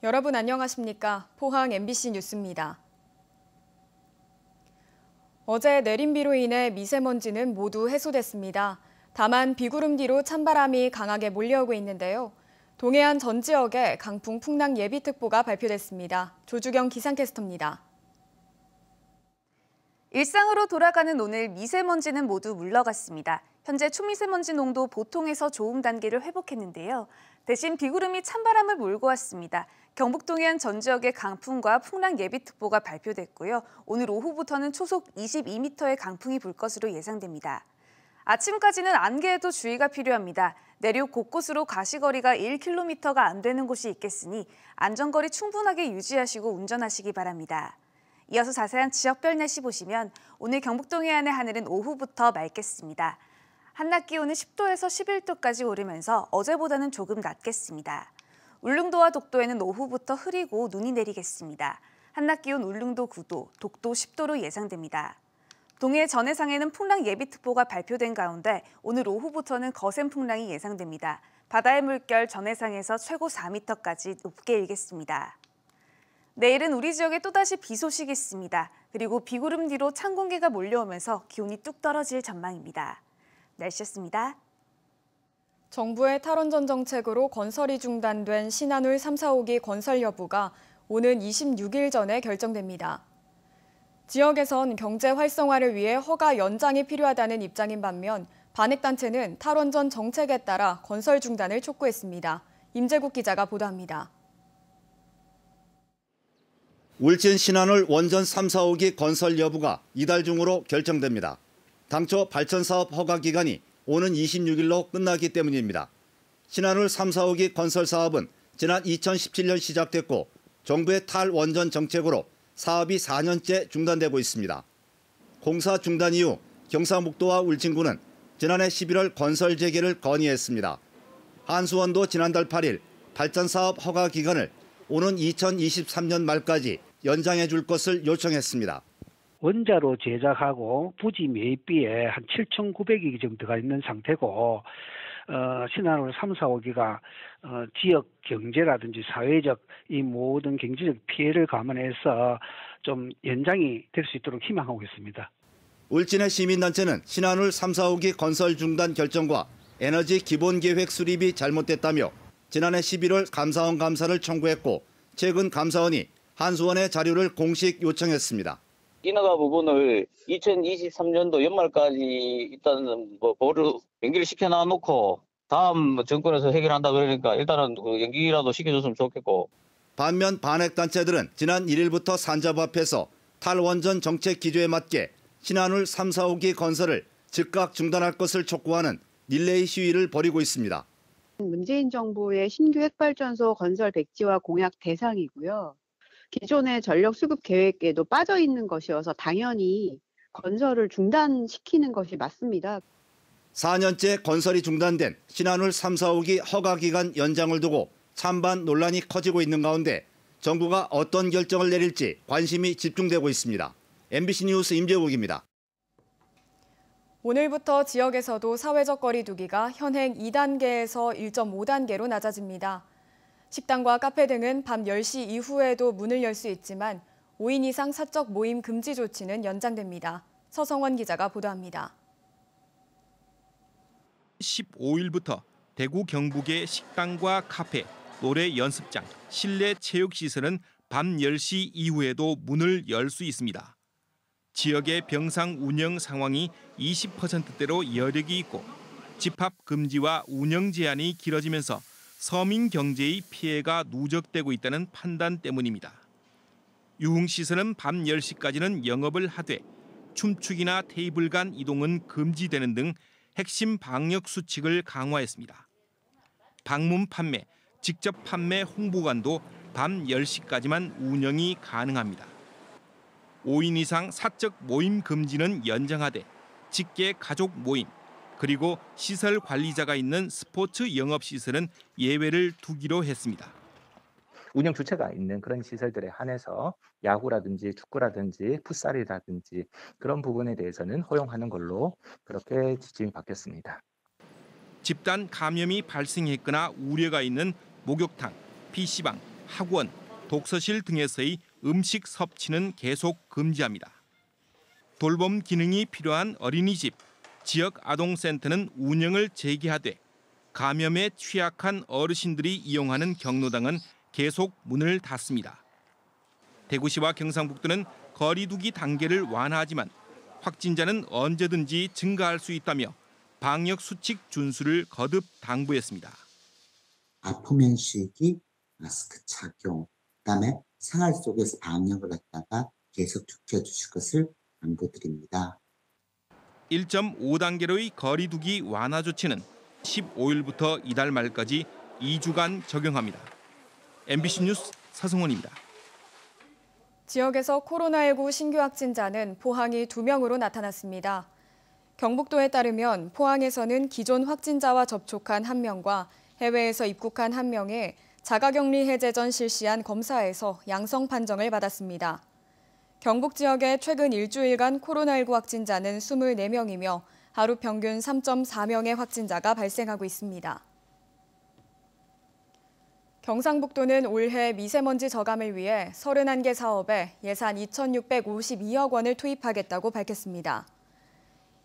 여러분 안녕하십니까? 포항 MBC 뉴스입니다. 어제 내린 비로 인해 미세먼지는 모두 해소됐습니다. 다만 비구름 뒤로 찬바람이 강하게 몰려오고 있는데요. 동해안 전 지역에 강풍 풍랑 예비특보가 발표됐습니다. 조주경 기상캐스터입니다. 일상으로 돌아가는 오늘 미세먼지는 모두 물러갔습니다. 현재 초미세먼지 농도 보통에서 좋음 단계를 회복했는데요. 대신 비구름이 찬바람을 몰고 왔습니다. 경북 동해안 전 지역에 강풍과 풍랑 예비특보가 발표됐고요. 오늘 오후부터는 초속 22m의 강풍이 불 것으로 예상됩니다. 아침까지는 안개에도 주의가 필요합니다. 내륙 곳곳으로 가시거리가 1km가 안 되는 곳이 있겠으니 안전거리 충분하게 유지하시고 운전하시기 바랍니다. 이어서 자세한 지역별 날씨 보시면 오늘 경북 동해안의 하늘은 오후부터 맑겠습니다. 한낮 기온은 10도에서 11도까지 오르면서 어제보다는 조금 낮겠습니다. 울릉도와 독도에는 오후부터 흐리고 눈이 내리겠습니다. 한낮 기온 울릉도 9도, 독도 10도로 예상됩니다. 동해 전해상에는 풍랑 예비특보가 발표된 가운데 오늘 오후부터는 거센 풍랑이 예상됩니다. 바다의 물결 전해상에서 최고 4m까지 높게 일겠습니다. 내일은 우리 지역에 또다시 비 소식이 있습니다. 그리고 비구름 뒤로 찬 공기가 몰려오면서 기온이 뚝 떨어질 전망입니다. 날씨였습니다. 정부의 탈원전 정책으로 건설이 중단된 신한울 3, 4호기 건설 여부가 오는 26일 전에 결정됩니다. 지역에선 경제 활성화를 위해 허가 연장이 필요하다는 입장인 반면 반핵단체는 탈원전 정책에 따라 건설 중단을 촉구했습니다. 임재국 기자가 보도합니다. 울진 신한울 원전 3, 4호기 건설 여부가 이달 중으로 결정됩니다. 당초 발전사업 허가 기간이 오는 26일로 끝나기 때문입니다. 신한울 3, 4호기 건설 사업은 지난 2017년 시작됐고 정부의 탈원전 정책으로 사업이 4년째 중단되고 있습니다. 공사 중단 이후 경상북도와 울진군은 지난해 11월 건설 재개를 건의했습니다. 한수원도 지난달 8일 발전사업 허가 기간을 오는 2023년 말까지 연장해 줄 것을 요청했습니다. 원자로 제작하고 부지 매입비에 한 7,900억이 지금 들어가 있는 상태고 신한울 3, 4호기가 지역 경제라든지 사회적 이 모든 경제적 피해를 감안해서 좀 연장이 될 수 있도록 희망하고 있습니다. 울진의 시민단체는 신한울 3, 4호기 건설 중단 결정과 에너지 기본계획 수립이 잘못됐다며 지난해 11월 감사원 감사를 청구했고 최근 감사원이 한수원의 자료를 공식 요청했습니다. 인허가 부분을 2023년도 연말까지 일단은 보류 연기를 시켜놔놓고 다음 정권에서 해결한다 그러니까 일단은 연기라도 시켜줬으면 좋겠고. 반면 반핵단체들은 지난 1일부터 산자부 앞에서 탈원전 정책 기조에 맞게 신한울 3, 4호기 건설을 즉각 중단할 것을 촉구하는 릴레이 시위를 벌이고 있습니다. 문재인 정부의 신규 핵발전소 건설 백지화 공약 대상이고요. 기존의 전력 수급 계획에도 빠져 있는 것이어서 당연히 건설을 중단시키는 것이 맞습니다. 4년째 건설이 중단된 신한울 3, 4호기 허가 기간 연장을 두고 찬반 논란이 커지고 있는 가운데 정부가 어떤 결정을 내릴지 관심이 집중되고 있습니다. MBC 뉴스 임재국입니다. 오늘부터 지역에서도 사회적 거리 두기가 현행 2단계에서 1.5단계로 낮아집니다. 식당과 카페 등은 밤 10시 이후에도 문을 열 수 있지만 5인 이상 사적 모임 금지 조치는 연장됩니다. 서성원 기자가 보도합니다. 15일부터 대구 경북의 식당과 카페, 노래 연습장, 실내 체육시설은 밤 10시 이후에도 문을 열 수 있습니다. 지역의 병상 운영 상황이 20%대로 여력이 있고 집합 금지와 운영 제한이 길어지면서 서민 경제의 피해가 누적되고 있다는 판단 때문입니다. 유흥시설은 밤 10시까지는 영업을 하되 춤추기나 테이블 간 이동은 금지되는 등 핵심 방역 수칙을 강화했습니다. 방문 판매, 직접 판매 홍보관도 밤 10시까지만 운영이 가능합니다. 5인 이상 사적 모임 금지는 연장하되 직계 가족 모임, 그리고 시설 관리자가 있는 스포츠 영업시설은 예외를 두기로 했습니다. 운영 주체가 있는 그런 시설들에 한해서 야구라든지 축구라든지 풋살이라든지 그런 부분에 대해서는 허용하는 걸로 그렇게 지침이 바뀌었습니다. 집단 감염이 발생했거나 우려가 있는 목욕탕, PC방, 학원, 독서실 등에서의 음식 섭취는 계속 금지합니다. 돌봄 기능이 필요한 어린이집, 지역 아동센터는 운영을 재개하되 감염에 취약한 어르신들이 이용하는 경로당은 계속 문을 닫습니다. 대구시와 경상북도는 거리 두기 단계를 완화하지만 확진자는 언제든지 증가할 수 있다며 방역 수칙 준수를 거듭 당부했습니다. 아프면 쉬기, 마스크 착용, 그다음에 생활 속에서 방역을 갖다가 계속 지켜주실 것을 당부드립니다. 1.5단계로의 거리 두기 완화 조치는 15일부터 이달 말까지 2주간 적용합니다. MBC 뉴스 서승원입니다. 지역에서 코로나19 신규 확진자는 포항이 2명으로 나타났습니다. 경북도에 따르면 포항에서는 기존 확진자와 접촉한 1명과 해외에서 입국한 1명에 자가격리 해제 전 실시한 검사에서 양성 판정을 받았습니다. 경북 지역의 최근 일주일간 코로나19 확진자는 24명이며 하루 평균 3.4명의 확진자가 발생하고 있습니다. 경상북도는 올해 미세먼지 저감을 위해 31개 사업에 예산 2,652억 원을 투입하겠다고 밝혔습니다.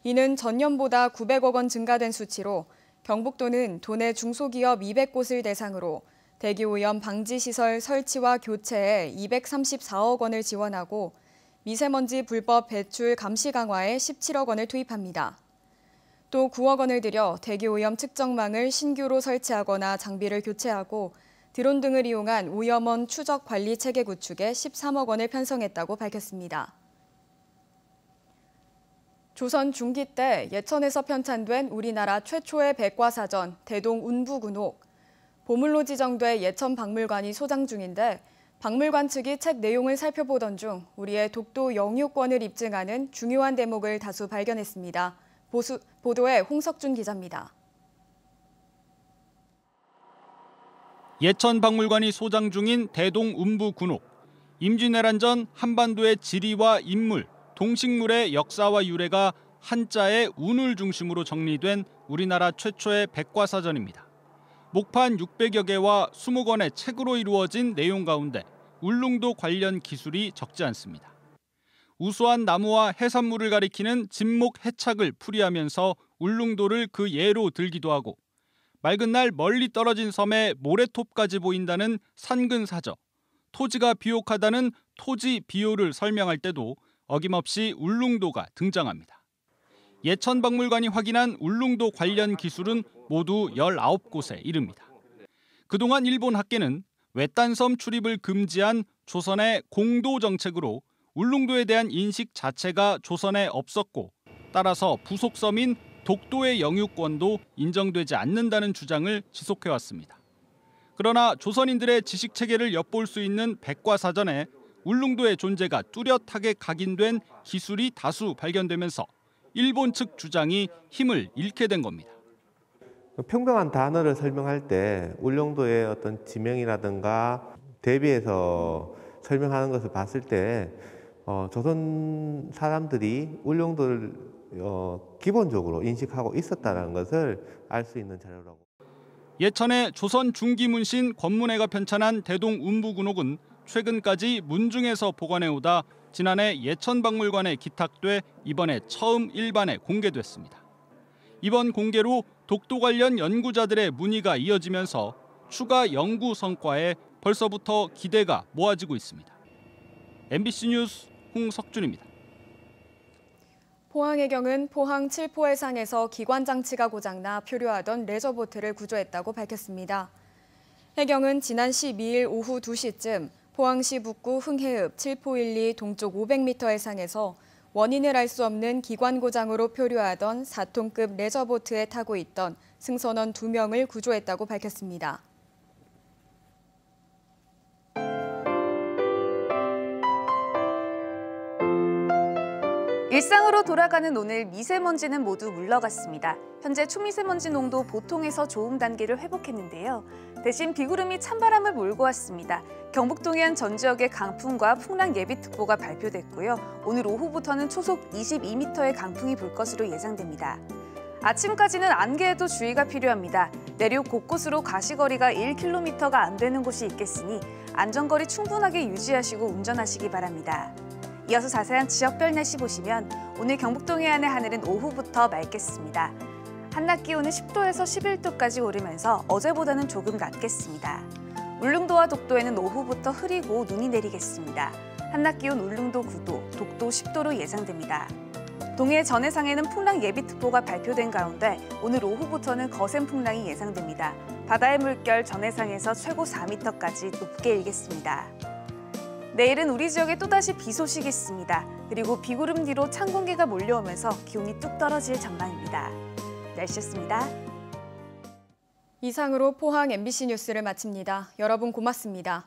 이는 전년보다 900억 원 증가된 수치로 경북도는 도내 중소기업 200곳을 대상으로 대기오염 방지시설 설치와 교체에 234억 원을 지원하고 미세먼지 불법 배출 감시 강화에 17억 원을 투입합니다. 또 9억 원을 들여 대기오염 측정망을 신규로 설치하거나 장비를 교체하고 드론 등을 이용한 오염원 추적 관리 체계 구축에 13억 원을 편성했다고 밝혔습니다. 조선 중기 때 예천에서 편찬된 우리나라 최초의 백과사전 대동운부군옥. 보물로 지정돼 예천박물관이 소장 중인데 박물관 측이 책 내용을 살펴보던 중 우리의 독도 영유권을 입증하는 중요한 대목을 다수 발견했습니다. 보도에 홍석준 기자입니다. 예천박물관이 소장 중인 대동운부군옥. 임진왜란 전 한반도의 지리와 인물, 동식물의 역사와 유래가 한자의 운을 중심으로 정리된 우리나라 최초의 백과사전입니다. 목판 600여 개와 20권의 책으로 이루어진 내용 가운데 울릉도 관련 기술이 적지 않습니다. 우수한 나무와 해산물을 가리키는 진목 해착을 풀이하면서 울릉도를 그 예로 들기도 하고 맑은 날 멀리 떨어진 섬에 모래톱까지 보인다는 산근사저, 토지가 비옥하다는 토지 비요를 설명할 때도 어김없이 울릉도가 등장합니다. 예천박물관이 확인한 울릉도 관련 기술은 모두 19곳에 이릅니다. 그동안 일본 학계는 외딴섬 출입을 금지한 조선의 공도 정책으로 울릉도에 대한 인식 자체가 조선에 없었고 따라서 부속섬인 독도의 영유권도 인정되지 않는다는 주장을 지속해왔습니다. 그러나 조선인들의 지식체계를 엿볼 수 있는 백과사전에 울릉도의 존재가 뚜렷하게 각인된 기술이 다수 발견되면서 일본 측 주장이 힘을 잃게 된 겁니다. 평범한 단어를 설명할 때 울릉도의 어떤 지명이라든가 대비해서 설명하는 것을 봤을 때 조선 사람들이 울릉도를 기본적으로 인식하고 있었다는 것을 알 수 있는 자료라고. 예천의 조선 중기문신 권문회가 편찬한 대동운부군옥은 최근까지 문중에서 보관해오다 지난해 예천박물관에 기탁돼 이번에 처음 일반에 공개됐습니다. 이번 공개로 독도 관련 연구자들의 문의가 이어지면서 추가 연구 성과에 벌써부터 기대가 모아지고 있습니다. MBC 뉴스 홍석준입니다. 포항해경은 포항 칠포해상에서 기관장치가 고장나 표류하던 레저보트를 구조했다고 밝혔습니다. 해경은 지난 12일 오후 2시쯤 포항시 북구 흥해읍 칠포1, 2 동쪽 500m 해상에서 원인을 알 수 없는 기관 고장으로 표류하던 4톤급 레저보트에 타고 있던 승선원 2명을 구조했다고 밝혔습니다. 일상으로 돌아가는 오늘 미세먼지는 모두 물러갔습니다. 현재 초미세먼지 농도 보통에서 좋음 단계를 회복했는데요. 대신 비구름이 찬바람을 몰고 왔습니다. 경북 동해안 전 지역에 강풍과 풍랑 예비특보가 발표됐고요. 오늘 오후부터는 초속 22m의 강풍이 불 것으로 예상됩니다. 아침까지는 안개에도 주의가 필요합니다. 내륙 곳곳으로 가시거리가 1km가 안 되는 곳이 있겠으니 안전거리 충분하게 유지하시고 운전하시기 바랍니다. 이어서 자세한 지역별 날씨 보시면 오늘 경북동 해안의 하늘은 오후부터 맑겠습니다. 한낮 기온은 10도에서 11도까지 오르면서 어제보다는 조금 낮겠습니다. 울릉도와 독도에는 오후부터 흐리고 눈이 내리겠습니다. 한낮 기온 울릉도 9도, 독도 10도로 예상됩니다. 동해 전해상에는 풍랑 예비특보가 발표된 가운데 오늘 오후부터는 거센 풍랑이 예상됩니다. 바다의 물결 전해상에서 최고 4m까지 높게 일겠습니다. 내일은 우리 지역에 또다시 비 소식이 있습니다. 그리고 비구름 뒤로 찬 공기가 몰려오면서 기온이 뚝 떨어질 전망입니다. 날씨였습니다. 이상으로 포항 MBC 뉴스를 마칩니다. 여러분 고맙습니다.